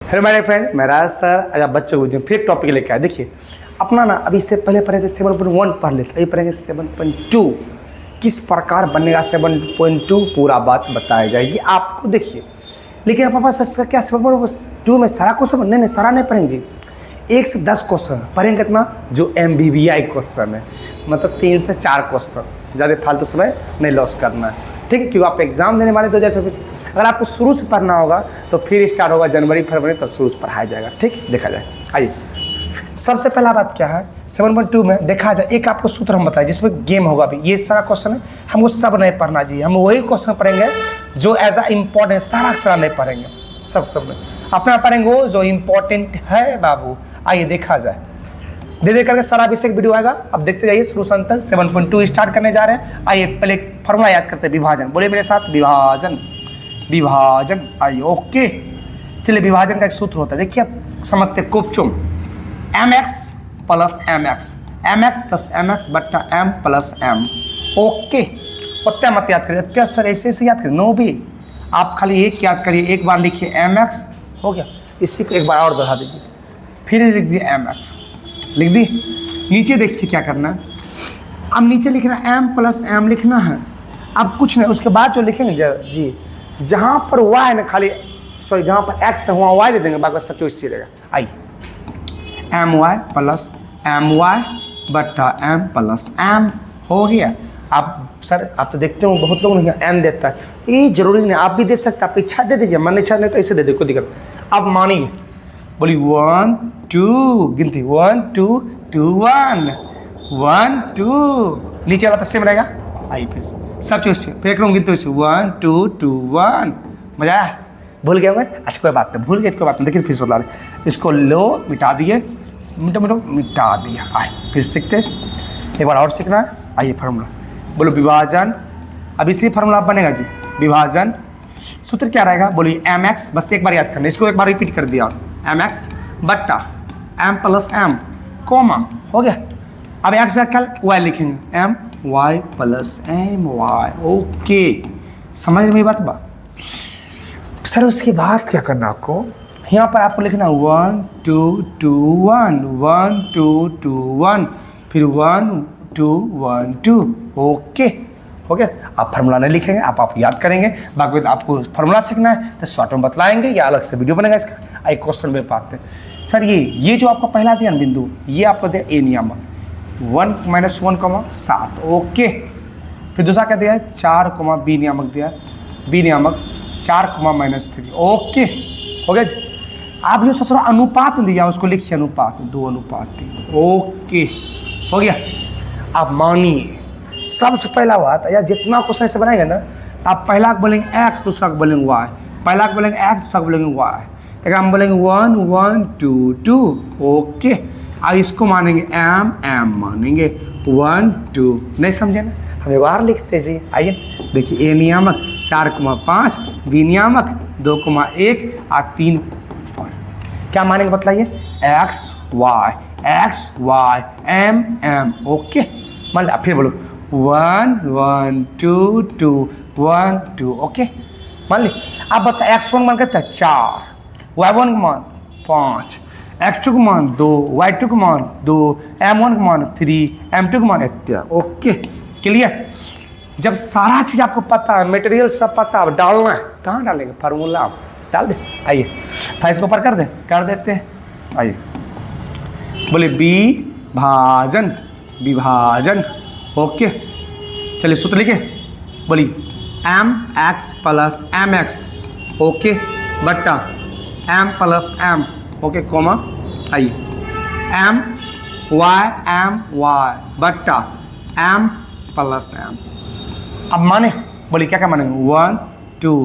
Hello मेरे friend, मैं राज sir आज आप बच्चों को फिर टॉपिक लेकर आए। देखिए अपना ना अभी इससे पहले पढ़े थे 7.1 पढ़ लेते, अभी पढ़ेंगे 7.2 किस प्रकार बनेगा 7.2 पूरा बात बताई जाएगी आपको। देखिए लेकिन आप पापा सर क्या 7.2 में सारा क्वेश्चन नहीं सारा नहीं पढ़ेंगे, 1 से 10 क्वेश्चन पढ़ेंगे कितना जो MBBI क्वेश्चन है, मतलब 3 से 4 क्वेश्चन, ज़्यादा फालतू समय नहीं लॉस करना है, ठीक है। क्योंकि आप एग्जाम देने वाले 2026। अगर आपको शुरू से पढ़ना होगा तो फिर स्टार्ट होगा जनवरी फरवरी, तब शुरू से पढ़ाया जाएगा, ठीक देखा जाए। आइए सबसे पहला बात क्या है 7.2 में देखा जाए, एक आपको सूत्र हम बताएं जिसमें गेम होगा। अभी ये सारा क्वेश्चन है, हमको सब नहीं पढ़ना जी, हम वही क्वेश्चन पढ़ेंगे जो एज अ इम्पोर्टेंट, सारा नहीं पढ़ेंगे, सब में अपना पढ़ेंगे वो जो इम्पोर्टेंट है बाबू। आइए देखा जाए, दे करके सारा विषय वीडियो आएगा, अब देखते जाइए शुरू से अंत तक। 7.2 स्टार्ट करने जा रहे हैं। आइए पहले फॉर्मूला याद करते हैं, विभाजन। बोले मेरे साथ, विभाजन। आइए ओके, चलिए विभाजन का एक सूत्र होता है, देखिए आप समझते कुपचुम mx plus mx plus mx बट्टा m प्लस m। ओके उतना मत याद करिए, क्या सर ऐसे याद करिए, नो भी, आप खाली एक याद करिए, एक बार लिखिए mx, हो गया। इसी को एक बार और दोहरा दीजिए, फिर लिख दिए mx, लिख दी। नीचे देखिए क्या करना है, अब नीचे लिखना m प्लस m लिखना है, अब कुछ नहीं, उसके बाद जो लिखेंगे जी जहाँ पर y है ना, खाली सॉरी जहाँ पर x है वहाँ y दे देंगे, बाकी सब कुछ रहेगा। आइए my प्लस my बट्टा m प्लस m हो गया। आप सर आप तो देखते हो बहुत लोग नहीं m देता है, ये जरूरी नहीं, आप भी दे सकते, आप इच्छा दे दीजिए, मन इच्छा नहीं तो ऐसे दे दे, कोई दिक्कत। अब मानिए बोली 1 2 गिनती 1 2 2 1 1 2, नीचे वाला तो सेम रहेगा। आइए फिर सब चीज से फिर गिनते हुए 1 2 2 1। मजा आया? भूल गया मैं? अच्छा कोई बात नहीं, भूल गए कोई बात नहीं, देखिए फिर से बता रहे, इसको लो मिटा दिए, मिटा दिया। आए फिर सीखते, एक बार और सीखना है। आइए फार्मूला बोलो विभाजन, अब इसी फार्मूला बनेगा जी, विभाजन सूत्र क्या रहेगा बोलिए mx, बस एक बार याद करना, इसको एक बार रिपीट कर दिया, mx बट्टा m प्लस m कोमा, हो गया। अब x का क्या y लिखेंगे, m y plus m y। Okay समझ रहे मेरी बात सर। उसके बाद क्या करना आपको, यहाँ पर आपको लिखना 1 2 2 1 1 2 2 1, फिर 1 2 1 2। ओके हो गया। आप फार्मूला नहीं लिखेंगे, आप याद करेंगे, बाकी आपको फार्मूला सीखना है तो शॉर्ट में बतलाएंगे या अलग से वीडियो बनेगा इसका। आई क्वेश्चन में पाते हैं सर, ये जो आपका पहला दिया बिंदु, ये आपको दिया ए नियामक 1 - 1 7। ओके फिर दूसरा क्या दिया है 4 बी नियामक दिया, बी नियामक 4 -3। ओके हो गया जी। आप जो ससुरा अनुपात में दिया उसको लिखिए अनुपात 2:3। ओके हो गया। आप मानिए सबसे पहला बात या जितना क्वेश्चन ऐसे बनाएंगे ना, आप पहला को बोलेंगे x, दूसरा को बोलेंगे y, पहला को बोलेंगे x, दूसरा को बोलेंगे y, तो हम बोलेंगे 1 1 2 2। ओके अब इसको मानेंगे m मानेंगे 1 2, नहीं समझे ना, हम एक बार लिखते जी। आइए देखिए, a नियामक 4,5, b नियामक 2,1 और 3 क्या मानेंगे बताइए, x y m m। Okay मान लिया, फिर बोलो 1 1 2 2 1 2। ओके मान ली। अब बता x1 मान कितना 4, y1 का मान 5, x2 का मान 2, y2 का मान 2, m1 का मान 3, m2 का मान इतना। Okay clear. जब सारा चीज़ आपको पता है, मटेरियल सब पता है, डालना है कहाँ डालेंगे, फार्मूला आप डाल दे। आइए था इसको ऊपर कर देते हैं। आइए बोले विभाजन। ओके चलिए सूत्र लिखे, बोलिए mx प्लस mx, ओके बट्टा m plus m, okay comma. आइए my बट्टा m प्लस m। अब माने बोलिए क्या मानेंगे 1 2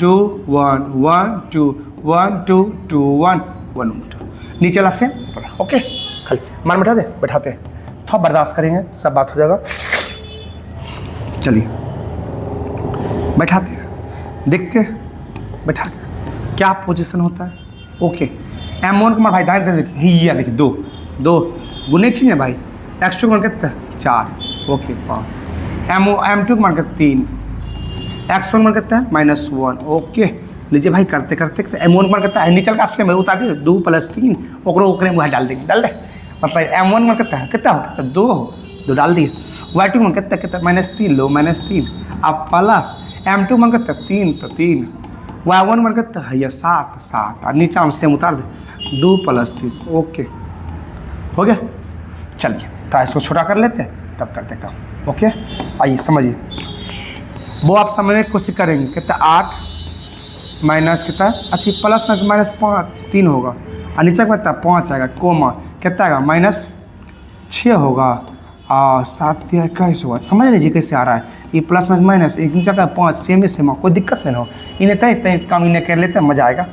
2 1 1 2 1 2 2 1 1 2, नीचे ला से। ओके खाली मान बैठाते हैं, थोड़ा बर्दाश्त करेंगे, सब बात हो जाएगा। चलिए बैठाते हैं, देखते हैं, बैठाते हैं क्या पोजीशन होता है। ओके m1 का मान भाई दाएं देखिए, देखिए 2 2 गुने चाहिए भाई, x2 का मान कितना 4, ओके 5, m2 का मान कितना 3, x1 मान कितना है -1। ओके लीजिए भाई करते करते M1 मान करता है नीचल का से में उतार के 2 + 3 ओकरे में डाल देंगे, डाल दे मतलब M1 मान करता है कितना होता है 2 डाल दिए। Y2 मान कितना -3 लो -3 अब प्लस M2 मान कितना 3 तो 3 Y1 मान कितना है ये 7 और नीचे हम सेम उतार दे 2 + 3 ओके हो गया। चलिए तो इसको छोटा कर लेते हैं तब करते काम। ओके आइए समझिए, वो आप समझने की कोशिश करेंगे कितना 8 माइनस कितना अच्छी प्लस -5 3 होगा और नीचे कितना 5 आएगा कोमा कितना आएगा -6 होगा और 7 या 21 होगा। समझ लीजिए कैसे आ रहा है ये प्लस माइनस एक नीचे का 5 सेम कोई दिक्कत नहीं हो, इन्हें तय कम इन्हें कर लेते हैं मजा आएगा।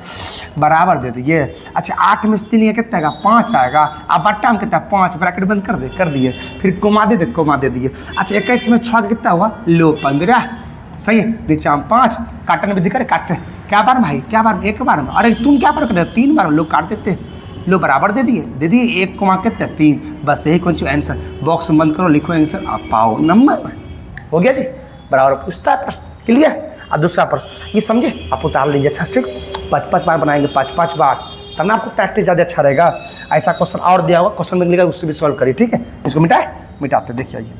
बराबर दे दीजिए। अच्छा 8 में से 3 कितना आएगा 5 आएगा। अब बट्टा में कितना 5 ब्रैकेट बंद कर दिए फिर कोमा दे दिए। अच्छा 21 में 6 कितना हुआ लो 15 सही है। नीचे हम 5 काटने में दिक्कत काटते क्या बार भाई क्या बार एक बार में अरे तुम क्या बार कर रहे हो 3 बार लोग काट देते लो बराबर दे दिए 1 कोमा कितना 3 बस यही कौन सी आंसर बॉक्स में बंद करो लिखो आंसर आप पाओ नंबर हो गया जी। बराबर पूछता है प्रश्न क्लियर। और दूसरा प्रश्न ये समझे आप उतार लीजिए अच्छा ठीक 5 बार बनाएंगे 5 बार तब ना आपको प्रैक्टिस ज़्यादा अच्छा रहेगा। ऐसा क्वेश्चन और दिया हुआ क्वेश्चन में लिखा उससे भी सॉल्व करिए ठीक है। इसको मिटाते देखिए आइए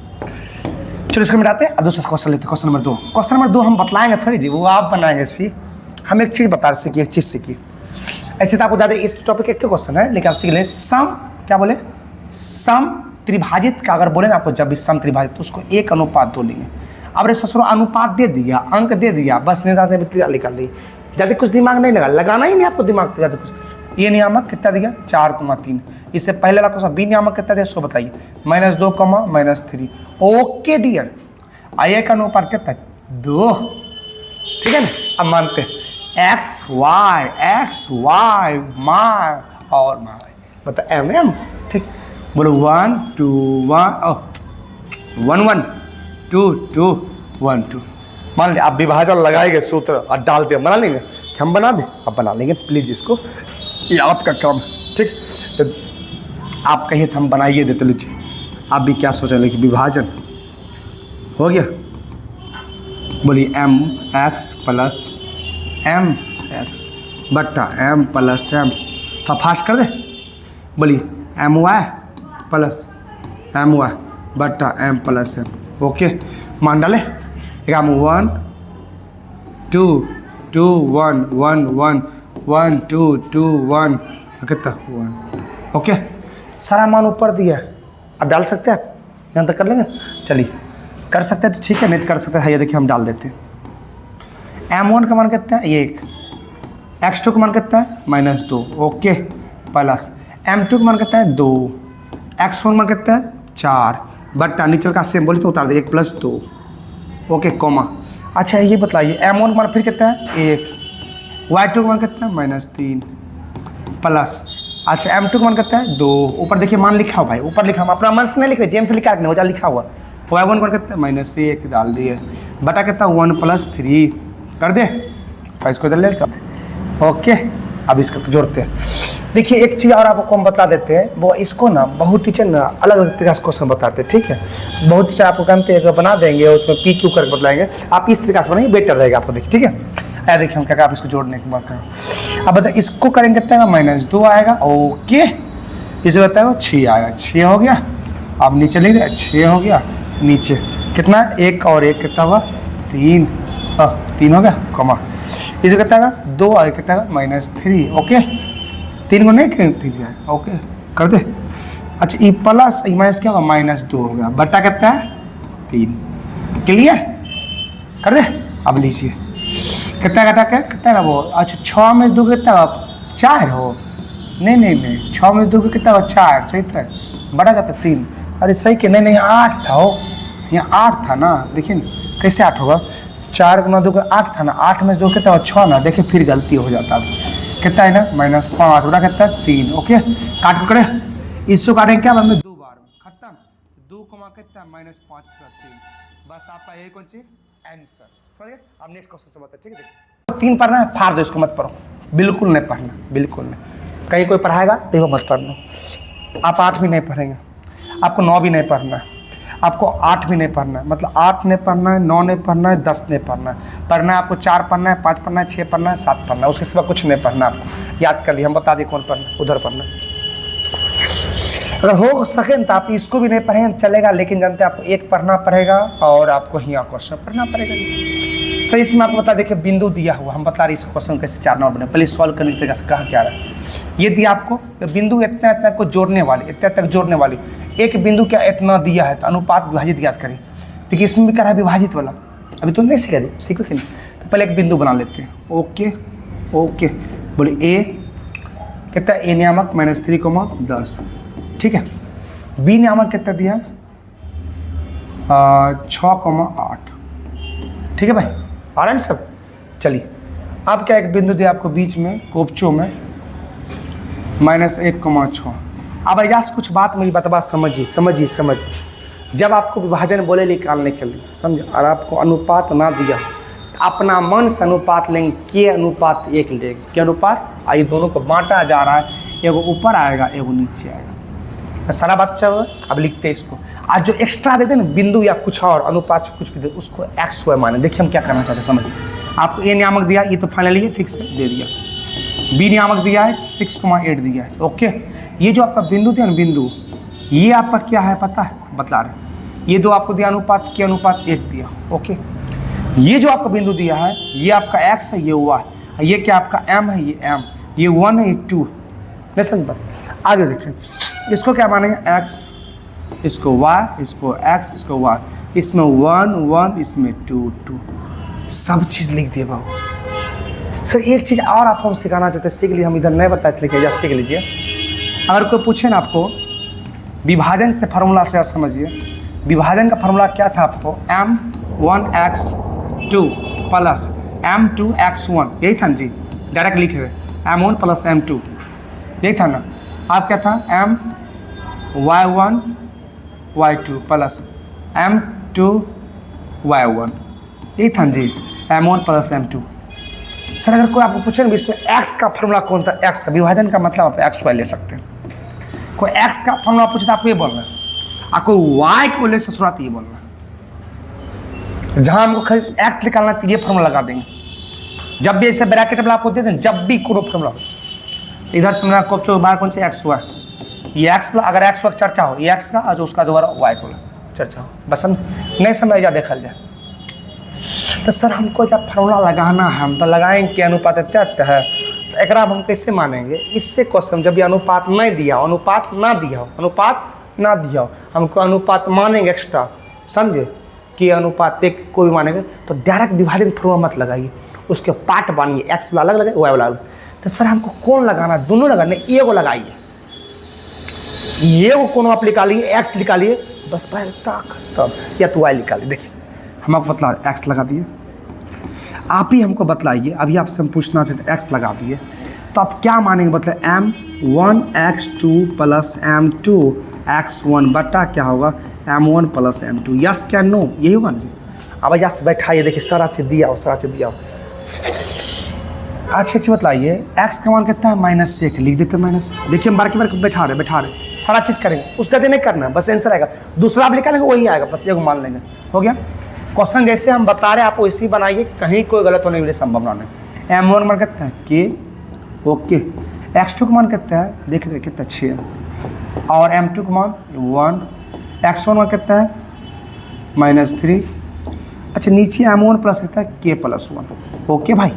चलो इसको मिटाते हैं। दूसरा क्वेश्चन लेते क्वेश्चन नंबर 2 हम बतलाएंगे थोड़ी जी वो आप बनाएंगे सी हम एक चीज़ बता सीखिए एक चीज़ सीखिए। ऐसे तो आपको ज़्यादा इस टॉपिक एक क्वेश्चन है लेकिन आप सीख लें सम क्या बोले सम त्रिभाजित का अगर बोले ना आपको जब भी सम त्रिभाजित तो उसको 1:2 लेंगे। अब रे ससुरो अनुपात दे दिया अंक दे दिया बस निकाल से निकाल ली ज़्यादा कुछ दिमाग नहीं लगाना ही नहीं आपको दिमाग ज़्यादा कुछ। ये नियामक कितना दिया 4,3 इससे पहले वाला क्वेश्चन बी नियामक कितना दिया सो बताइए -2, -3 ओके डियर। आइए का अनुपात कितना 2 ठीक है ना। अब मानते हैं एक्स वाई मार और मार बता MM ठीक बोलो 1 2 1 1 2 2 1 2 मान लिया आप विभाजन लगाएंगे सूत्र और डाल दिया बना लेंगे कि हम बना दें अब बना लेंगे प्लीज़ इसको ये आपका काम ठीक। तो आप कहिए तो हम बनाइए देते लीजिए आप भी क्या सोच रहे कि विभाजन हो गया बोलिए MX + MX बट्टा M + M तो फास्ट कर दे बोलिए MY + MY बट्टा M + M ओके मान डाले 1 2 2 1 1 1 1 2 2 1 कितना 1 ओके सारा मान ऊपर दिया अब डाल सकते हैं आप यहाँ तक कर लेंगे चलिए कर सकते हैं तो ठीक है नहीं तो कर सकते हैं ये देखिए हम डाल देते हैं। M1 का मान कितना है 1 X2 का मान कितना है -2 ओके प्लस M2 का मान कितना है 2 X1 मान कितना है 4 बट्टा नीचे का सेम बोली तो उतार दे 1 + 2 ओके कोमा। अच्छा ये बताइए M1 का मान फिर कितना है 1 Y2 का मान कितना है -3 प्लस अच्छा M2 का मान कितना है 2 ऊपर देखिए मान लिखा हो भाई ऊपर लिखा हम अपना मन से नहीं लिख रहे जेम से लिखा रखने हो जा लिखा हुआ Y1 का कितना है -1 डाल दिए बटा कितना 1 + 3 कर दे तो इसको इधर ले चलते ओके। अब इसको जोड़ते हैं देखिए एक चीज़ और आपको हम बता देते हैं वो इसको ना बहुत टीचर ना अलग अलग तरीके से क्वेश्चन बताते हैं ठीक है। बहुत टीचर आपको कहते हैं बना देंगे उसमें PQ करके बताएंगे आप इस तरीके से बनाइए बेटर रहेगा आपको देखिए ठीक है। ऐसा देखिए हम क्या आप इसको जोड़ने की बात करें अब बताए इसको करेंगे कितना -2 आएगा ओके इसे बताया 6 आएगा 6 हो गया। अब नीचे लिख रहे 6 हो गया नीचे कितना 1 और 1 कितना हुआ 3 3 हो गया कमा इसे कितना आएगा 2 और कितना -3 ओके 3 को नहीं करेंगे ओके कर दे। अच्छा ये प्लस माइनस क्या होगा -2 हो गया बट्टा कितना है 3 क्लियर कर दे। अब लीजिए कितना घटा के कितना ना वो अच्छा 6 में 2 कितना 4 हो नहीं 6 में 2 कितना हो 4 सही था बड़ा जाता 3 अरे सही के नहीं 8 था हो यहाँ 8 था ना देखिए कैसे 8 होगा 4 × 2 8 था ना 8 में 2 कितना 6 ना देखिए फिर गलती हो जाता कितना है ना -5 बड़ा कितना 3 ओके काट करे इसको काटेंगे क्या मतलब 2 बार खत्म 2 कितना -5 + 3 बस आपका यही कौन सी आंसर समझ गए। अब नेक्स्ट क्वेश्चन से बताते ठीक है 3 पढ़ना है फाड़ दो इसको मत पढ़ो बिल्कुल नहीं पढ़ना बिल्कुल नहीं कहीं कोई पढ़ाएगा देखो मत पढ़ना आप 8 भी नहीं पढ़ेंगे आपको 9 भी नहीं पढ़ना है आपको 8 भी नहीं पढ़ना है मतलब 8 नहीं पढ़ना है 9 नहीं पढ़ना है 10 नहीं पढ़ना है पढ़ना है आपको 4 पढ़ना है, 5 पढ़ना है, 6 पढ़ना है, 7 पढ़ना है, उसके सिवा कुछ नहीं पढ़ना आपको। याद कर लिया, हम बता दें कौन पढ़ना, उधर पढ़ना। अगर हो सके तो आप इसको भी नहीं पढ़ेंगे चलेगा, लेकिन जानते हैं आपको एक पढ़ना पड़ेगा और आपको यहाँ क्वेश्चन पढ़ना पड़ेगा। सही, इसमें आपको बता देखिए बिंदु दिया हुआ, हम बता रहे इस क्वेश्चन कैसे 4 नंबर बने, पहले सॉल्व करने की तरीका से कहा क्या रहा है। ये दिया आपको बिंदु इतना इतना को जोड़ने वाली, इतना तक जोड़ने वाली, एक बिंदु क्या इतना दिया है तो अनुपात विभाजित याद करें। देखिए इसमें भी क्या है विभाजित वाला, अभी तो नहीं सीखा जी, सीखो कि नहीं, तो पहले एक बिंदु बना लेते हैं। ओके ओके, बोले ए कितना, ए नियामक -3, 10, ठीक है। बी नियामक कितना दिया 6,8, ठीक है भाई, आ रहा है सब। चलिए अब क्या एक बिंदु दिया आपको बीच में कोपचों में -1,6। अब अयास कुछ बात मेरी बता समझिए। जब आपको विभाजन बोले निकालने के लिए समझे, और आपको अनुपात ना दिया तो अपना मन से अनुपात लेंगे, के अनुपात 1 लेंगे, के अनुपात, ये दोनों को बांटा जा रहा है, एगो ऊपर आएगा एगो नीचे आएगा, सारा बात चल रहा है। अब लिखते हैं इसको, आज जो एक्स्ट्रा देते हैं ना बिंदु या कुछ और अनुपात कुछ भी दे, उसको एक्स वाई माने। देखिए हम क्या करना चाहते हैं समझिए। आपको ए नियामक दिया, ये तो फाइनली फिक्स दे दिया। बी नियामक दिया है 6,8 दिया है। ओके, ये जो आपका बिंदु दिया ना बिंदु, ये आपका क्या है पता है, बता रहे, ये दो आपको दिया अनुपात, के अनुपात 1 दिया। ओके, ये जो आपका बिंदु दिया है ये आपका एक्स है, ये वाई, ये क्या आपका एम है, ये एम, ये 1 है, ये 2, नहीं समझ पाए। आगे देखिए इसको क्या मानेंगे, एक्स, इसको वाई, इसको एक्स, इसको वाई, इसमें 1 1, इसमें 2 2, सब चीज़ लिख दिए बाबू। सर एक चीज़ और आपको हम सिखाना चाहते हैं, सीख लीजिए, हम इधर नहीं बताए थे लेकिन सीख लीजिए। अगर कोई पूछे ना आपको विभाजन से फार्मूला से समझिए, विभाजन का फार्मूला क्या था आपको, m1x2 प्लस m2x1, यही था ना जी, डायरेक्ट लिख रहे m1 प्लस m2, यही था ना। आप क्या था my1 y2 प्लस m2y1, यही था जी, m1 प्लस m2। सर अगर कोई आपको पूछे ना इसमें x का फार्मूला कौन था, x का विभाजन का मतलब आप x y ले सकते हैं। कोई x का फार्मूला पूछे तो आपको ये बोलना है, आपको y को ले ससुरात ये बोलना है। जहां हमको खाली x निकालना है तो ये फार्मूला लगा देंगे। जब भी ऐसे ब्रैकेट में आपको दे दें, जब भी कोई फार्मूला इधर से मेरा कोपचो बाहर कौन से x हुआ, ये x प्लस, अगर x वक्त चर्चा हो ये x का और उसका दोबारा y को चर्चा हो, बस नहीं समझ जा देखा जाए। तो सर हमको जब फार्मूला लगाना है हम तो लगाएंगे कि अनुपात तत्व है, तो एक हम कैसे मानेंगे, इससे क्वेश्चन जब ये अनुपात नहीं दिया, अनुपात ना दिया हो, हमको अनुपात मानेंगे एक्स्ट्रा, समझे कि अनुपात एक को भी मानेंगे, तो डायरेक्ट विभाजन फार्मूला मत लगाइए, उसके पार्ट बानिए, एक्स वाला अलग लगे वाई वाला अलग। तो सर हमको कौन लगाना, दोनों लगाने, ए को लगाइए, ये को कौन आप निकालिए, एक्स निकालिए, बस पहले तब या तो वाई निकालिए। देखिए हम आपको बतला रहे, एक्स लगा दिए, आप ही हमको बतलाइए, अभी आपसे हम पूछना चाहते एक्स लगा दिए, तो आप क्या मानेंगे, मतलब m1x2 प्लस m2x1 बटा क्या होगा m1 प्लस m2, यस क्या नो, यही होगा ना। अब यस बैठाइए, देखिए सारा चीज़ दिया हो, सारा चीज़ दिया हो। अच्छा बतलाइए x का मान कितना है, -1 लिख देते माइनस। देखिए हम बार के बैठा रहे सारा चीज़ करेंगे, उस ज़्यादा नहीं करना, बस आंसर आएगा, दूसरा आप निकालेंगे वही आएगा, बस ये मान लेंगे, हो गया। क्वेश्चन जैसे हम बता रहे हैं आप वैसे ही बनाइए, कहीं कोई गलत होने के लिए संभावना नहीं। m1 मान कितना है के, ओके, x2 का मान कितना है, देख रहे कितना 6, और m2 का मान 1, x1 मान कितना है -3। अच्छा नीचे m1 प्लस कितना है k प्लस 1। ओके भाई,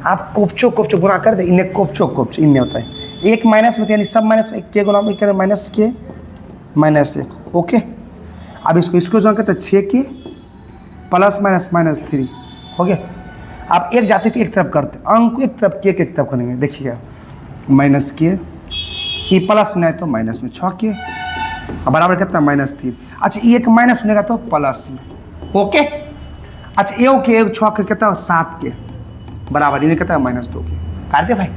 आप कोपचो गुना कर दे, इन्हें कोपचो इन्हें होता है, एक माइनस में यानी सब माइनस में, के गुना में करें -1। ओके, अब इसको जो कहते हैं 6k प्लस -3, हो गया। आप एक जाति को एक तरफ करते, अंक को एक तरफ, के एक तरफ करेंगे, देखिएगा -k, ये प्लस में है तो माइनस में 6k, बराबर कितना -3। अच्छा ये एक माइनस बनेगा तो प्लस में, ओके। अच्छा एक के एक 6 कितना 7k बराबर, इन्हें कहता है -2k, काटते भाई,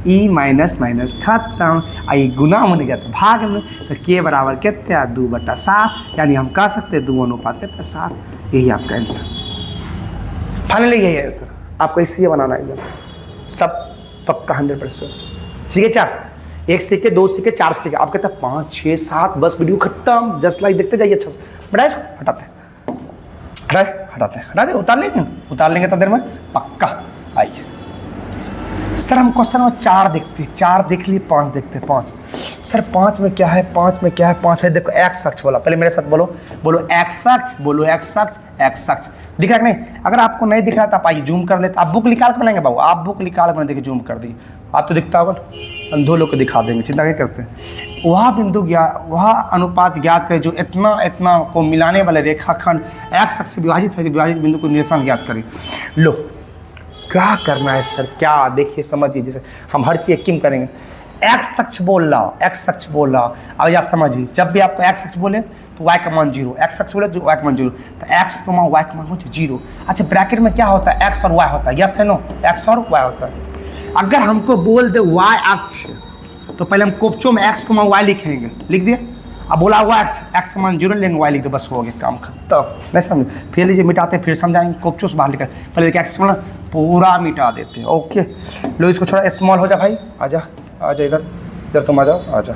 ई माइनस खत्म, आई गुना में गया तो भाग में, तो के बराबर कितना 2/7, यानी हम कह सकते हैं 2 अनुपात कितना 7, यही आपका आंसर, फाइनली यही आंसर। आपको इसलिए बनाना है सब पक्का 100%। ठीक है, 4 1 सीखे, 2 सीखे, 4 सीखे, आप कहते हैं 5 6 7, बस वीडियो खत्म, 10 लाइक देखते जाइए, अच्छा से हटाते हटा दे, उतार लेंगे तो देर में पक्का। आइए सर हम क्वेश्चन में 4 देखते हैं, 4 देख लिए, 5 देखते हैं। 5 सर 5 में क्या है, 5 में क्या है, 5 है देखो एक्स अक्ष बोला, पहले मेरे साथ बोलो एक्स अक्ष, बोलो एक्स अक्ष, एक्स अक्ष दिख रहा है नहीं? अगर आपको नहीं दिख रहा तो आप आइए जूम कर लेते, आप बुक निकाल कर बनाएंगे बाबू, आप बुक निकाल कर देखिए, जूम कर दी आप तो दिखता होगा, अंधो लोग को दिखा देंगे, चिंता क्या करते हैं। वह बिंदु वह अनुपात ज्ञात करें जो इतना को मिलाने वाले रेखाखंड एक्स अक्ष से विभाजित है, विभाजित बिंदु को निर्देशांक ज्ञात करें। लो क्या करना है सर, क्या देखिए समझिए, जैसे हम हर चीज़ क्यों करेंगे, एक्स अक्ष बोल रहा, एक्स अक्ष बोल रहा, अब या समझिए जब भी आपको एक्स अक्ष बोले तो वाई का मान 0, एक्स अक्ष बोले तो वाई का मान 0, तो एक्स का मान वाई का मान 0। अच्छा ब्रैकेट में क्या होता है, एक्स और वाई होता है, यस से नो, एक्स और वाई होता है। अगर हमको बोल दे वाई अक्ष तो पहले हम कोपचों में एक्स को मान वाई लिखेंगे, लिख दिए, अब बोला हुआ एक्स का मान 0 लेंगे, वाई लिख दे, बस हो गया काम खत्म। नहीं समझ, फिर लीजिए मिटाते फिर समझाएंगे, कोपचों से बाहर लिखा, पहले देखिए एक्स मान पूरा मिटा देते हैं। ओके लो इसको थोड़ा स्मॉल हो जा भाई, आजा इधर तुम आ जा।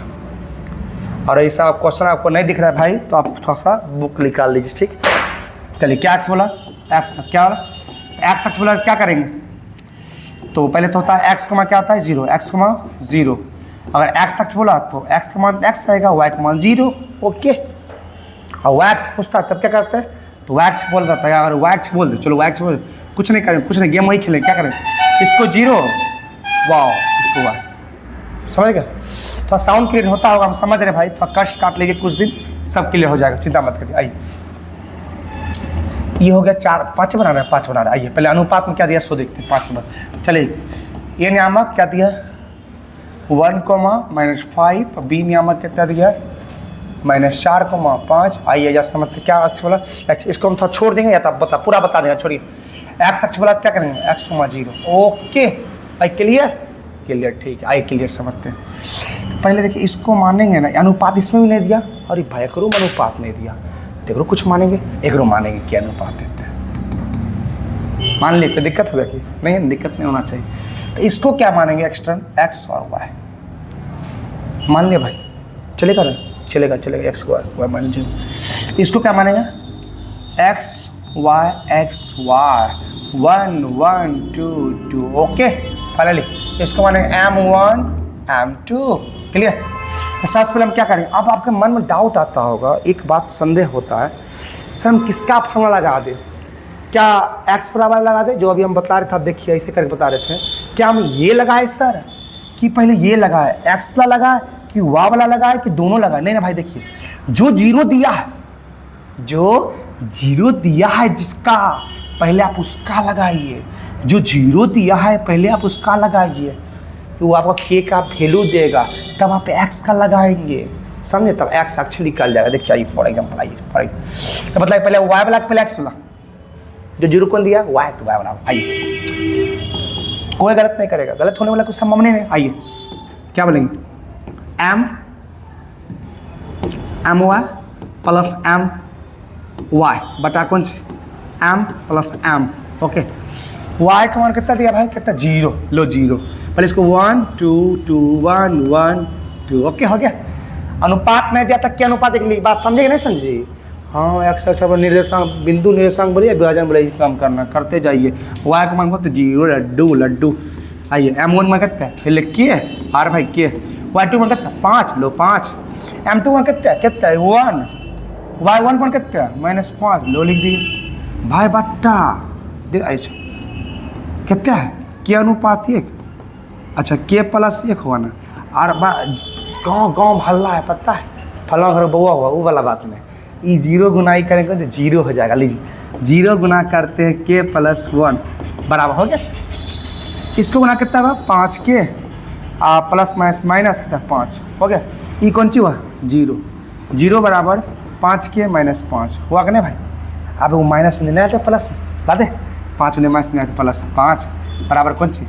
और ऐसा क्वेश्चन आपको नहीं दिख रहा है भाई तो आप थोड़ा सा बुक निकाल लीजिए, ठीक। चलिए क्या एक्स बोला, एक्स क्या एक्स अक्ष बोला, क्या करेंगे तो पहले तो होता है एक्स का मान क्या होता है 0, एक्स का मान 0। अगर एक्स अक्ष बोला तो एक्स का मान एक्स रहेगा, वाई का मान 0। ओके और वाई अक्ष पूछता है तब क्या करते हैं, तो वाई अक्ष बोल देता है, अगर वाई अक्ष बोल दे, चलो वाई अक्ष बोल, कुछ नहीं करें, कुछ नहीं, गेम वही खेलें, क्या करें, इसको 0, वाह इसको वाई, समझ गए। थोड़ा साउंड क्लियर होता होगा, हम समझ रहे भाई, थोड़ा कष्ट काट लेंगे कुछ दिन, सब क्लियर हो जाएगा, चिंता मत करिए। आइए ये हो गया 4, 5 बनाना है, 5 बना रहा है। आइए पहले अनुपात में क्या दिया सो देखते हैं, 5 नंबर। चलिए ये नियामक क्या दिया 1, -5, बी नियामक कितना दिया -4, 5। आइए या समझते क्या अक्ष बोला, इसको हम थोड़ा छोड़ देंगे या तो बता पूरा बता देंगे, छोड़िए। एक्स अक्ष बोला क्या करेंगे, एक्स का मान 0। ओके भाई क्लियर, ठीक है। आइए क्लियर समझते हैं। पहले देखिए इसको मानेंगे ना, अनुपात इसमें भी नहीं दिया, अरे भाई करो अनुपात नहीं दिया, देखो कुछ मानेंगे, एक मानेंगे क्या अनुपात देते हैं, मान ली कोई दिक्कत होगा कि नहीं, दिक्कत नहीं होना चाहिए। तो इसको क्या मानेंगे, एक्सटर्न एक्स और वाई मान लिया भाई, चलेगा ना, चलेगा एक्स वाई मान लीजिए। इसको क्या मानेंगे एक्स वाई 1 1 2 2। ओके फाइनली इसको मानेंगे M1 M2। क्लियर। सबसे पहले हम क्या करेंगे, अब आपके मन में डाउट आता होगा, एक बात संदेह होता है सर हम किसका फॉर्मूला लगा दें, क्या एक्स बराबर लगा दें, जो अभी हम बता रहे थे, आप देखिए ऐसे करके बता रहे थे, क्या हम ये लगाए सर कि पहले ये लगाए एक्स वाला लगाए कि वाई वाला लगाए कि दोनों लगाए, नहीं ना भाई देखिए जो 0 दिया है जिसका पहले आप उसका लगाइए, जो 0 दिया है पहले आप उसका लगाइए, तो वो आपका के का वैल्यू देगा, तब आप एक्स का लगाएंगे, समझे, तब एक्स अक्ष निकल जाएगा। देखिए आइए फॉर एग्जाम्पल, आइए तो मतलब पहले वाई वाला पहले एक्स वाला, जो 0 कौन दिया वाई तो वाई वाला। आइए कोई गलत नहीं करेगा, गलत होने वाला कुछ संभव नहीं है। आइए क्या बोलेंगे M Y plus M Y बटा कौन सी M plus M. Okay Y का मान कितना दिया भाई, कितना 0, लो 0, पहले इसको 1 2 2 1 1 2। ओके हो गया। अनुपात नहीं दिया तक क्या अनुपात देख ली, बात समझेगा नहीं समझिए, हाँ एक्स अक्ष पर निर्देशांक बिंदु निर्देशांक बोलिए, विभाजन बोलिए, काम करना करते जाइए। वाई का मान बहुत 0 लड्डू। आइए M1 मान कितना है, फिर लिखिए आर भाई के। Y2 मान कितना 5, लो 5। M2 मान कितना है 1। Y1 मान कितना है -5, लो लिख दिए भाई बट्टा देख ऐसा कितना है के अनुपात 1। अच्छा के प्लस 1 हुआ ना, और गाँव भल्ला है पता है, फला घर बउआ हुआ वो वाला बात नहीं, ये 0 गुनाई करेंगे तो 0 हो जाएगा। लीजिए 0 गुना करते हैं के प्लस 1 बराबर हो गया, इसको गुना कितना हुआ 5 के प्लस माइनस कितना 5 हो गया, ये कौन सी हुआ 0 बराबर 5 के -5 हुआ कि नहीं भाई। अब वो माइनस में नहीं आते प्लस ला दे, 5 में माइनस नहीं आते प्लस 5 बराबर कौन सी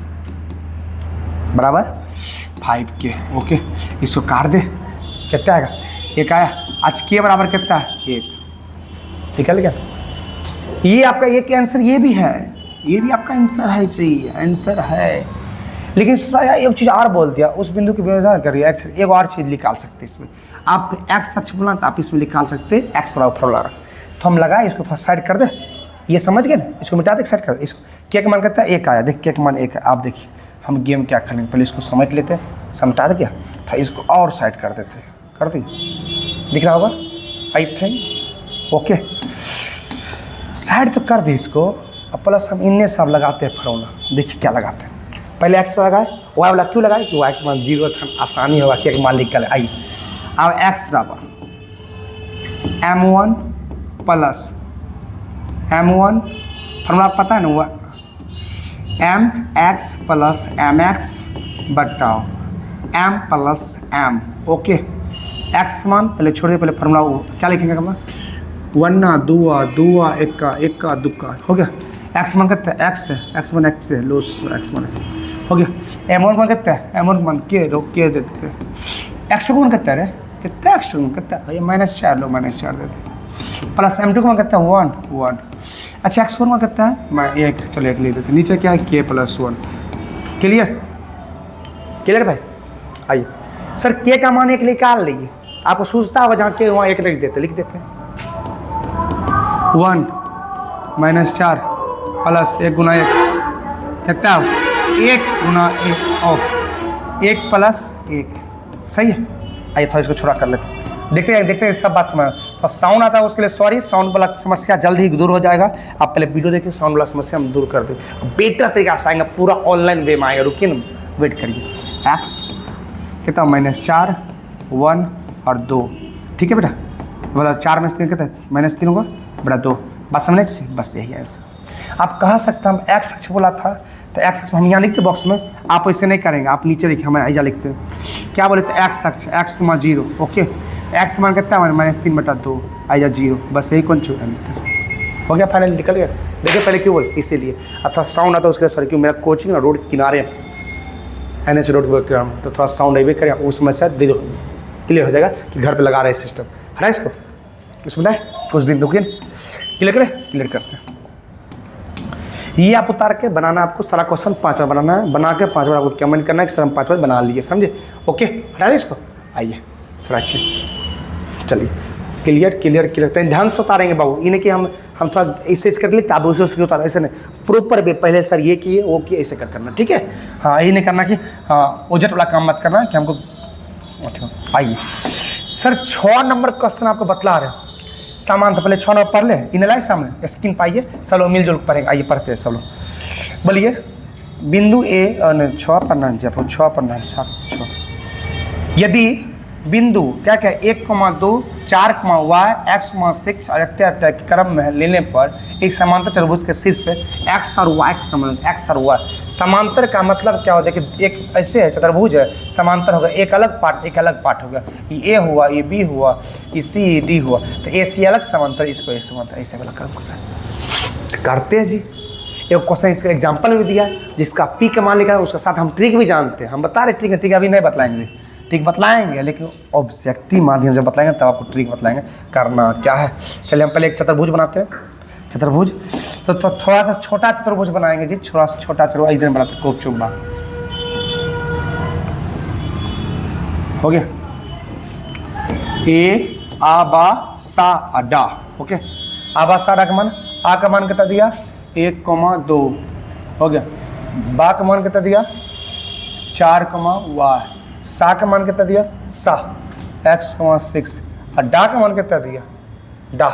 बराबर 5 के। ओके इसको काट दे कितना आएगा 1 आया, आज के बराबर कितना है 1 निकल गया। ये आपका एक आंसर ये भी है, ये भी आपका आंसर है, सही आंसर है। लेकिन एक चीज़ और बोल दिया, उस बिंदु की व्यवस्था करिए एक्स, एक और चीज़ निकाल सकते इसमें, आप एक्स अक्ष बोला तो आप इसमें निकाल सकते एक्स बराबर फॉर्मूला। तो हम लगाए इसको थोड़ा साइड कर दे, ये समझ गए ना, इसको मिटा दे, सेट कर इसको। के का मान कितना है, 1 आया, देख के का मान 1 है। आप देखिए हम गेम क्या खेलेंगे, पहले इसको समझ लेते हैं, समझा दे क्या था, इसको और साइड कर देते हैं, कर दी, दिख रहा होगा आई थिंक। ओके साइड तो कर दी इसको। अब प्लस हम इनने सब लगाते हैं फॉर्मूला, देखिए क्या लगाते हैं। पहले एक्स लगाए, वाई वाला क्यों लगाए कि वाई का मान 0 था, आसानी होगा कि एक मान लिख कर आइए। अब एक्स बराबर m1 प्लस m1 फॉर्मूला पता है ना, M X plus M X बटा M plus M. Okay X मान पहले छोड़ दिए, पहले फॉर्मूला क्या लिखेंगे हम, 1 2 2 1 2 हो गया। एक्स मान कितना है, एक्स है, एक्स मान एक्स है, लो एक्स मान हो गया। एम वन मान कितना है, एम वन मान के रो के दे देते हैं। एक्स टू मान कितना है, कितना एक्स टू मान कितना है, -4 लो -4 देते, प्लस एम टू मान कितना है 1 अच्छा एक्स फोर मान कितना है, मैं 1 चलो 1 लिख देते, नीचे क्या है के प्लस 1। क्लियर क्लियर भाई। आइए सर के का मान 1 निकाल लीजिए, आपको सूझता होगा जहाँ के वहाँ 1 लिख देते 1 -4 प्लस 1 गुना 1 कितना 1 गुना 1 और 1 प्लस 1 सही है। आइए थोड़ा इसको छोड़ा कर लेते हैं, देखते हैं सब बात समझ। तो साउंड आता है उसके लिए सॉरी, साउंड वाला समस्या जल्द ही दूर हो जाएगा। आप पहले वीडियो देखिए, साउंड वाला समस्या हम दूर कर दें, बेटर तरीका से आएंगे, पूरा ऑनलाइन वे में आएगा। रुकिए ना, वेट करिए। एक्स कितना -4 1 और 2, ठीक है बेटा, मतलब 4 में से 3 कितना -3 होगा बेटा 2, बस समझे, बस यही है आंसर। आप कह सकते हम एक्स अक्ष बोला था तो एक्स अक्ष हम यहाँ लिखते बॉक्स में, आप ऐसे नहीं करेंगे, आप नीचे लिखिए, हम ऐसा लिखते हैं क्या बोले थे, एक्स अक्ष एक्स मान 0। ओके एक्स मान कितना है -3 बटा 2 आइजा 0, बस यही कौन आंसर हो गया, फाइनल निकल गया। देखिए पहले क्यों बोल, इसीलिए अथवा साउंड आता है उसके लिए सॉरी, क्यों मेरा कोचिंग ना रोड किनारे NH रोड पर, तो थोड़ा साउंड अवे करें, उस समस्या क्लियर हो जाएगा कि घर पे लगा रहे सिस्टम है इसको, इसमें ना कुछ दिन रुकिए, क्लियर करें, क्लियर करते हैं। ये आप उतार के बनाना, आपको सारा क्वेश्चन 5 बार बनाना है, बना के 5 बार आपको कमेंट करना है कि सर हम 5 बार बना लीजिए, समझे। ओके हटा दें इसको, आइए सर अच्छे, चलिए क्लियर क्लियर क्लियर, तो ध्यान से उतारेंगे बाबू, ये नहीं कि हम थोड़ा ऐसे कर लेते आप उसे उसके उतार, ऐसे नहीं, प्रॉपर वे पहले सर ये किए वो किए, ऐसे करना, ठीक है। हाँ ये नहीं करना कि हाँ ओझट वाला काम मत करना कि हमको। अच्छा आइए सर 6 नंबर क्वेश्चन आपको बतला रहे हैं, सामान तो पहले 6 नंबर पढ़ ले, इन लाए सामने स्क्रीन पाइए, सब लोग मिलजुल पढ़ेंगे। आइए पढ़ते हैं सब लोग, बोलिए बिंदु ए 6 पढ़ना है, 6 पढ़ना है, 7 6। यदि बिंदु क्या क्या 1,2 4,y x,6 और इत्यादि के क्रम में लेने पर एक समांतर चतुर्भुज के शीर्ष से x और y के समांतर, x और y समांतर का मतलब क्या होता है कि एक ऐसे है चतुर्भुज है, समांतर होगा, एक अलग पार्ट होगा, ये a हुआ, ये b हुआ, ये c ये d हुआ, तो a c अलग समांतर, इसको एक समांतर, ऐसे वाला काम करते हैं जी। एक क्वेश्चन इसका एग्जाम्पल भी दिया जिसका पी का मान लिखा है, उसके साथ हम ट्रिक भी जानते हैं, हम बता रहे ट्रिक, ट्रिक अभी नहीं बतलाएंगे, ट्रिक बतलाएंगे लेकिन ऑब्जेक्टिव माध्यम जब बतलाएंगे तब आपको ट्रिक बतलाएंगे करना क्या है। चलिए हम पहले एक चतुर्भुज बनाते हैं, चतुर्भुज तो थोड़ा सा छोटा चतुर्भुज बनाएंगे जी, थोड़ा सा छोटा चतुर्भुज इधर बनाते हैं, कोप चुम्बा हो गया, ए आ बा सा अडा, ओके आबा सा अडा का मान, आ का मान कितना दिया 1,2 हो गया, बा का मान कितना दिया 4,y, सा का मान कितना दिया सा x,6 और डा का मान कितना दिया डा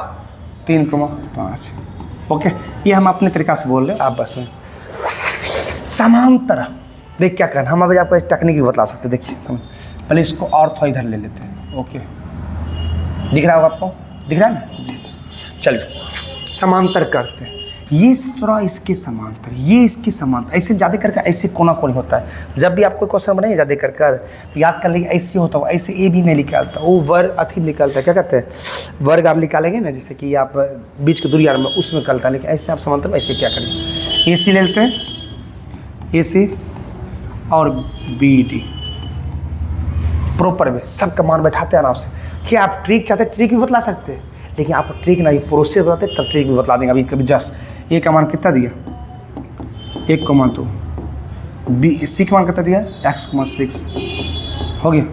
3,5। ओके ये हम अपने तरीका से बोल रहे हैं, आप बस में समांतर देख क्या करना, हम अभी आपको एक टेक्निक भी बता सकते हैं। देखिए पहले इसको और थोड़ा इधर ले लेते हैं, ओके दिख रहा होगा आपको, दिख रहा है ना जी। चलिए समांतर करते हैं, ये थोड़ा इसके समांतर, ये इसके समांतर, ऐसे ज़्यादा करके ऐसे कोना कोनी होता है। जब भी आपको क्वेश्चन बनाइए ज़्यादा कर तो याद कर लीजिए ऐसे होता है, ऐसे ए भी नहीं निकालता, वो वर्ग अथी निकालता है, क्या कहते हैं वर्ग आप निकालेंगे ना, जैसे कि आप बीच की दूरी में उसमें निकलता है, लेकिन ऐसे आप समांतर में ऐसे क्या करेंगे, ए सी ले लेते हैं, ए सी और बी डी प्रॉपर वे सबका मान बैठाते हैं आराम से। क्या आप ट्रिक चाहते हैं ट्रिक भी बतला सकते हैं, लेकिन आपको ट्रिक नहीं प्रोसेस बताते तब ट्रिक भी बतला देंगे। अभी कभी जस्ट ए का मान कितना दिया 1,2, बी सी का मान कितना दिया x,6 हो गया।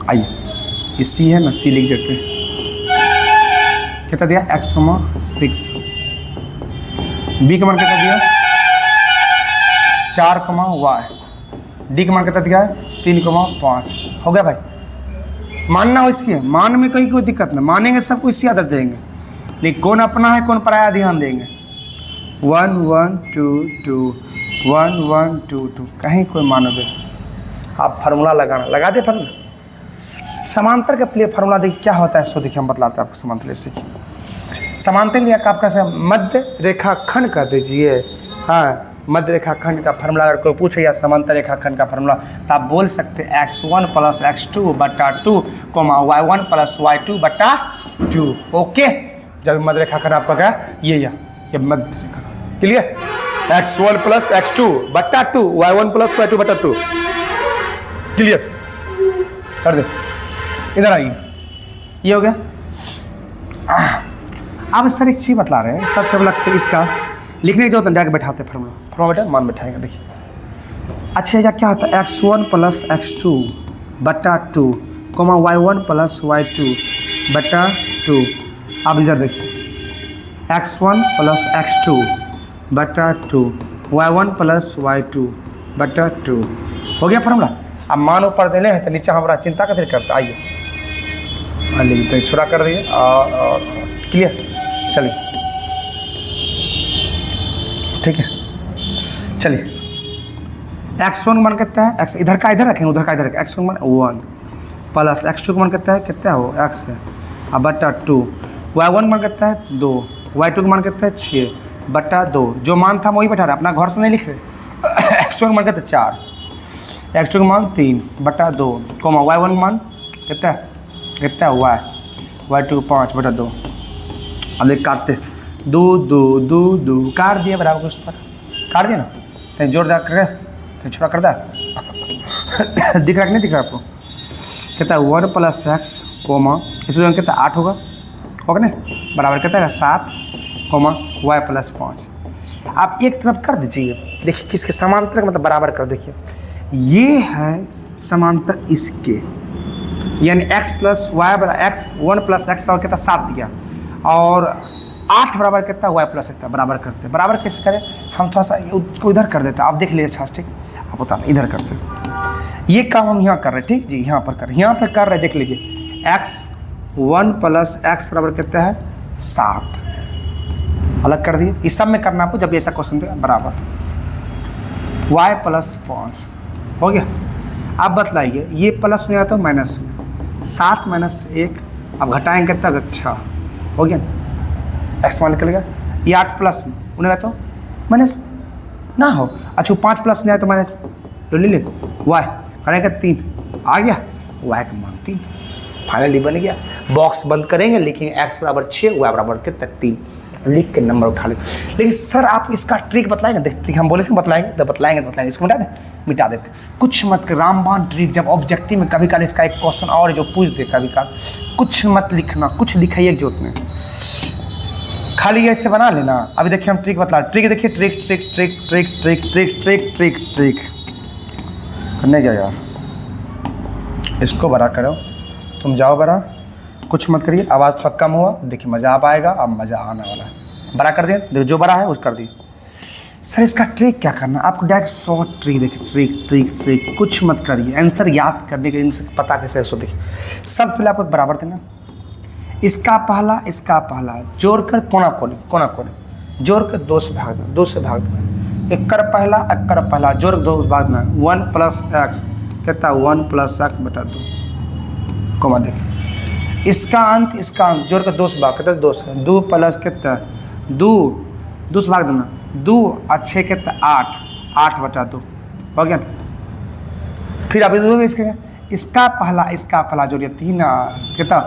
आइए ये सी है ना, सी लिख देते हैं, कितना दिया x,6 बी का मान कितना दिया 4 कमा वाई, डी का मान कितना दिया है 3,5। हो गया भाई। मानना वैसी है, मान में कहीं कोई दिक्कत नहीं, मानेंगे सब कुछ इसी आदत देंगे, लेकिन कौन अपना है कौन पराया ध्यान देंगे। 1 1 2 2 1 1 2 2 कहीं कोई मानोगे। आप फार्मूला लगाना, लगा दे फार्मूला। समांतर के लिए फार्मूला देखिए क्या होता है, सो देखिए हम बतलाते हैं आपको। समांतर सीखिए, समांतर लिया आपका मध्य रेखाखंड कर दीजिए। हाँ, मध्य रेखाखंड का फार्मूला अगर कोई पूछे या समांतर रेखाखंड का फार्मूला, तो आप बोल सकते हैं x1 + x2 बटा 2, y1 + y2 बटा 2। ओके, जब मध्य रेखाखंड आपका क्या ये मध्य रेखाखंड क्लियर। x1 + x2 बटा 2, y1 + y2 बटा 2 क्लियर कर दे। इधर आइए, ये हो गया। अब सर एक चीज बतला रहे हैं, सबसे लगते इसका लिखने की जरूरत नहीं, डायरेक्ट बैठाते फार्मूला बैठा मान बैठाएंगे। देखिए अच्छा या क्या होता है x1 + x2 बटा 2, y1 + y2 बटा 2। अब इधर देखिए x1 + x2 बटा 2, y1 + y2 बटा 2 हो गया फार्मूला। अब मान ऊपर देने हैं तो नीचे हमारा चिंता का करता। आइए तो छोड़ा कर दिए और क्लियर, चलिए ठीक है। चलिए x1 मान कितना है, x इधर का इधर रखेंगे, उधर का इधर रखें। x1 मान 1 प्लस x2 का मान कितना है, कितना हो x है अब बटा 2, y1 मान कितना है 2, y2 का मान कितना है 6 बटा 2। जो मान था वही बैठा रहा, अपना घर से नहीं लिख रहे। x1 का मान कितना 4, x2 का मान 3 बटा 2, y1 का मान कितना है y2 5 बटा 2। अब देख काटते 2 2 2 2 काट दिया बराबर उस पर, काट दिया ना, तो जोरदार कर तो छोटा कर दा। दिख रहा कि नहीं दिख रहा आपको, कहता है 1 + x, इसमें कितना 8 होगा नहीं, बराबर कहता है 7, y + 5। आप एक तरफ कर दीजिए, देखिए किसके समांतर मतलब बराबर कर। देखिए ये है समांतर इसके, यानी x + y x 1 + x बराबर कितना 7 दिया, और 8 बराबर कितना y + कितना बराबर करते हैं। बराबर कैसे करें, हम थोड़ा सा उसको इधर कर देते हैं, आप देख लीजिए अच्छा ठीक, आप बताना इधर करते हैं। ये काम हम यहाँ कर रहे हैं, ठीक जी, यहाँ पर कर रहे हैं, यहाँ पर कर रहे हैं। देख लीजिए x1 + x बराबर कितना है 7, अलग कर दिए। इस सब में करना आपको जब ऐसा क्वेश्चन देगा बराबर y + 5 हो गया। अब बतलाइए ये प्लस में आता तो माइनस में, 7 - 1 अब घटाएंगे तब अच्छा हो गया, x मान निकल गया। ये 8 प्लस में उन्हें तो माइनस ना हो, अच्छा 5 प्लस में आया तो माइनस तो ले ले, y करेंगे 3 आ गया, y का मान 3 फाइनली बन गया। बॉक्स बंद करेंगे, लिखेंगे x बराबर 6, y बराबर कितना 3, लिख के नंबर उठा लेंगे। लेकिन सर आप इसका ट्रिक बताएंगे, देखते हम बोले थे बतलाएंगे तो बताएंगे, इसको मिटा देते कुछ मत कर। रामबाण ट्रिक जब ऑब्जेक्टिव में कभी कभी इसका एक क्वेश्चन और जो पूछ दे कभी कभी, कुछ मत लिखना, कुछ लिखाइए जरूरत में, खाली ऐसे बना लेना। अभी देखिए हम ट्रिक बतला, ट्रिक देखिए, trick trick trick trick trick trick trick trick trick करने गया यार, इसको बड़ा करो, तुम जाओ बड़ा, कुछ मत करिए, आवाज़ थोड़ा कम हुआ, देखिए मज़ा आ पाएगा, अब मज़ा आने वाला है। बड़ा कर दिया, देखो जो बड़ा है वो कर दिए। सर इसका ट्रिक क्या करना, आपको डायरेक्ट शॉर्ट ट्रिक देखिए, ट्रिक ट्रिक ट्रिक, कुछ मत करिए, आंसर याद करने के इनसे पता कैसे सो देखिए। सब फिर आपको बराबर देना, इसका पहला जोड़ कर कोना कोने जोड़ कर 2 से भाग देना, 2 से भाग देना, एक्कर पहला जोड़ 2 से भाग देना, 1 + x कहता 1 + x बटा 2, कोमा देखिए इसका अंत जोड़ कर 2 से भाग कहता 2 से, 2 प्लस कितना 2 से भाग देना, 2 और 6 कितना 8 बटा 2 हो गया। फिर अभी 2 इसका पहला जोड़िए 3 कितना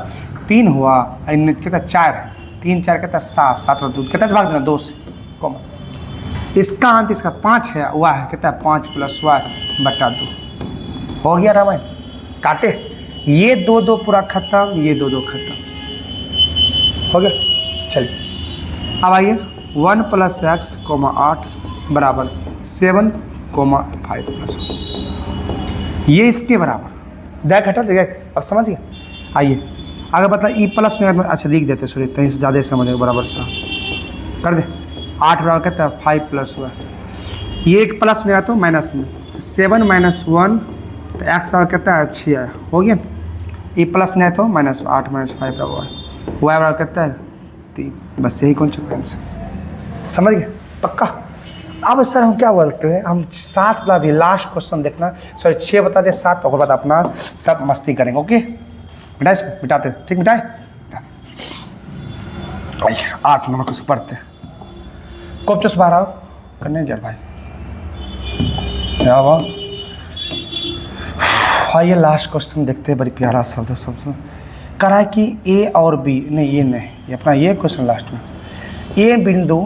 3 हुआ, कितना 4 है, 3 4 कितना 7 बटा 2 कितना से भाग देना 2 से, कॉमन इसका अंत इसका 5 है, वह है कितना 5 + y बटा 2 हो गया रामायण। काटे ये 2 पूरा खत्म, ये 2 खत्म हो गया। चलिए अब आइए 1 + x, 8 बराबर 7, 5 + ये इसके बराबर डायरेक्ट हटा देगा, अब समझ गए। आइए आगे बता ई प्लस में, अच्छा लिख देते सॉरी, कहीं से ज़्यादा समझ बराबर सा कर दे। 8 बराबर कितना है 5 प्लस हुआ, ये एक प्लस में आया तो माइनस में 7 माइनस 1 तो एक्स बराबर कितना है 6 है, हो गया। ये प्लस में आया तो माइनस 8 माइनस 5 बराबर वाई बराबर कितना है 3, बस यही कॉन्सिक्वेंस है, समझ गए पक्का। अब सर हम क्या बोलते हैं, हम 7 बता दिए, लास्ट क्वेश्चन देखना, सॉरी 6 बता दिए 7, और बाद अपना सब मस्ती करेंगे, ओके। मिटाए इसको, मिटाते ठीक, मिटाए 8 नंबर को पढ़ते कोप्चस बारह करने यार भाई, हाँ ये लास्ट क्वेश्चन देखते हैं, बड़ी प्यारा शब्द करा है कि ए और बी, नहीं ये नहीं, ये अपना ये क्वेश्चन लास्ट में, ए बिंदु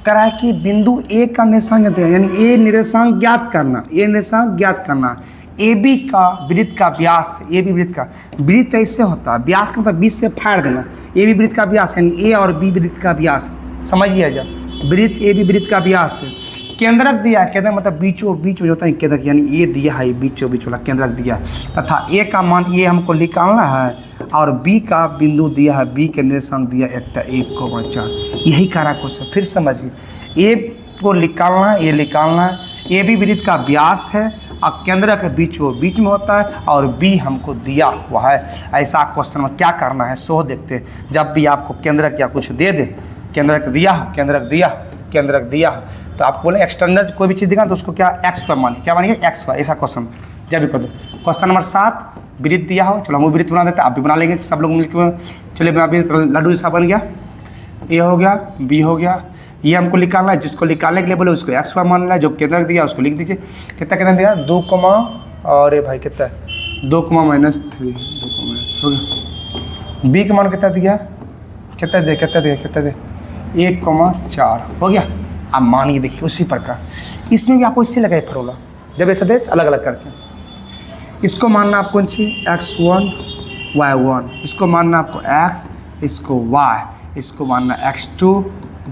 करा है कि बिंदु ए का निर्देशांक देते हैं, यानी ए निर्देशांक ज्ञात करना, ए निर्देशांक ज्ञात करना, ए बी का वृत्त का व्यास, ए बी वृत्त का वृत्त कैसे होता है, व्यास का मतलब 20 से फाड़ देना, ए बी वृत्त का व्यास यानी ए और बी वृत्त का व्यास, समझिए जा वृत्त ए बी वृत्त का व्यास है, केंद्रक दिया है, केंद्रक मतलब बीचों बीच में होता है केंद्रक, यानी ए दिया है बीचों बीच वाला केंद्रक दिया तथा ए का मान ये हमको निकालना है, और बी का बिंदु दिया है, बी के निर्देशांक दिया 1.4, यही करा क्वेश्चन। फिर समझिए ए को निकालना है, ए निकालना है, ए बी वृत्त का व्यास है और केंद्र के बीचों बीच में होता है, और बी हमको दिया हुआ है। ऐसा क्वेश्चन में क्या करना है सो देखते हैं, जब भी आपको केंद्रक या कुछ दे दे, केंद्रक दिया हो, केंद्रक दिया हो, तो आप बोले एक्सटर्नल कोई भी चीज़ दिखा तो उसको क्या एक्स वाई मानिए, क्या मानिए एक्स वाई, ऐसा क्वेश्चन जब भी कर दो। क्वेश्चन नंबर 7 वृत्त दिया हो, चलो हम वृत्त बना देते हैं, आप भी बना लेंगे सब लोग मिलकर, चलिए बना भी, लड्डू जैसा बन गया, ए हो गया बी हो गया, ये हमको निकालना है, जिसको निकालने के लिए बोले उसको एक्स वाई मानना है, जो केंद्र दिया उसको लिख दीजिए, कितना केंद्र दिया 2, और भाई कितना है 2, -3 हो गया, बी का मान कितना दिया, कितना दे 1,4 हो गया। अब मानिए देखिए उसी प्रकार इसमें भी आपको इससे लगाए फॉर्मूला, जब ऐसे दे अलग अलग करके, इसको मानना आपको x1 y1, इसको मानना आपको x, इसको y, इसको मानना x2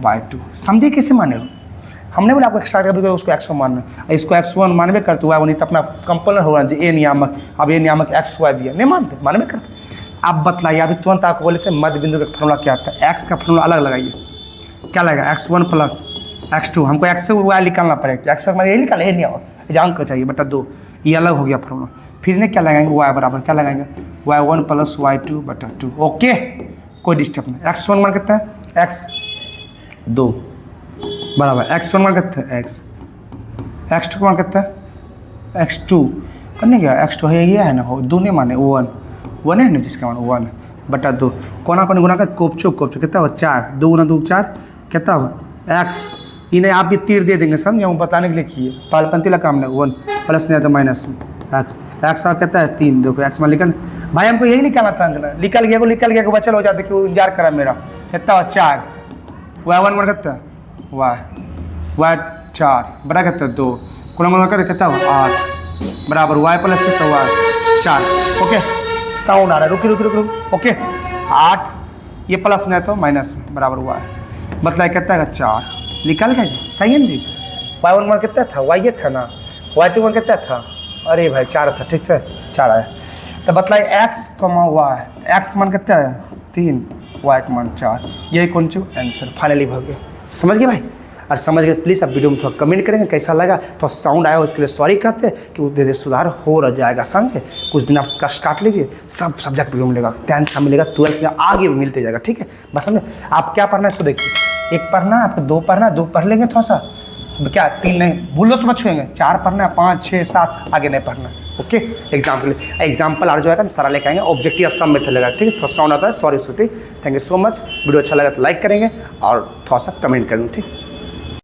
y2, समझिए कैसे माने हो, हमने बोला आपको एक्स्ट्रा कर उसको x1 मानना, इसको x1 मानवे करते y1, नहीं तो अपना कंपलर होगा ए नियामक, अब ए नियामक x y दिया नहीं मानते, मानवे करते। आप बतलाइए, अभी तुरंत आपको बोले थे मध्य बिंदु का फॉर्मूला क्या आता है, x का फॉर्मूला अलग लगाइए, क्या लगेगा x1 प्लस x2, हमको x से y निकालना पड़ेगा, x हमारे यही निकाले नहीं आओ, अंक चाहिए बटा 2, ये अलग हो गया फॉर्मूला। फिर ने क्या लगाएंगे y बराबर क्या लगाएंगे y1 प्लस y2 बटा 2, ओके कोई डिस्टर्ब नहीं। x1 मान कितना है x2 बराबर x1 मान कितना है x2 मान कितना है x2 करने क्या x2 है ये है ना, हो 2 नहीं माने 1 है ना, जिसका मान 1 बटा 2, कोना पर गुना कर कोपचो कितना हो 4, 2 गुना 2 4 कितना हो x, इन्हें आप भी तीर दे देंगे, समझे हम बताने के लिए किए, पालपंथी का काम नहीं, 1 प्लस नहीं तो माइनस एक्स का कितना है 3, देखो एक्स मान लिखा भाई, हमको यही निकालना था, निकल गया को बचल हो जाता, देखिए इंतजार करा मेरा, कितना हो 4, y1 मान कितना y 4 बड़ा कितना 2, कोना कर कितना हो 8 बराबर y प्लस कितना हुआ 4, ओके साउंड आ रहा है, रुक ओके 8, ये प्लस में है तो माइनस में बराबर y, मतलब कितना है 4, निकल गया जी, सही है ना जी। y1 मान कितना था y था ना, y2 मान कितना था, अरे भाई 4 था, ठीक है 4 आया, तो बतलाइए x, y, x मान कितना है 3, y का मान 4, यही कौन सी आंसर फाइनली हो गया, समझ गए भाई। और समझ गए प्लीज़ आप वीडियो में थोड़ा कमेंट करेंगे कैसा लगा, तो साउंड आया उसके लिए सॉरी कहते हैं कि वो सुधार हो रह जाएगा, समझे कुछ दिन आप कष्ट काट लीजिए, सब सब्जेक्ट वीडियो मिलेगा, 10th का मिलेगा, 12th का आगे भी मिलते जाएगा, ठीक है बस समझे। आप क्या पढ़ना है सो देखिए, 1 पढ़ना है आपको, 2 पढ़ना है, 2 पढ़ लेंगे थोड़ा सा, क्या 3 नहीं भूलो से मत छुएंगे, 4 पढ़ना है, 5 6 7 आगे नहीं पढ़ना, ओके। एग्जाम के लिए एग्जाम्पल आ जो है सारा लेकर आएंगे, ऑब्जेक्टिव सब में लगेगा, ठीक है। थोड़ा साउंड आता है sorry, thank you so much, video अच्छा लगा तो लाइक करेंगे और थोड़ा सा कमेंट करेंगे, ठीक।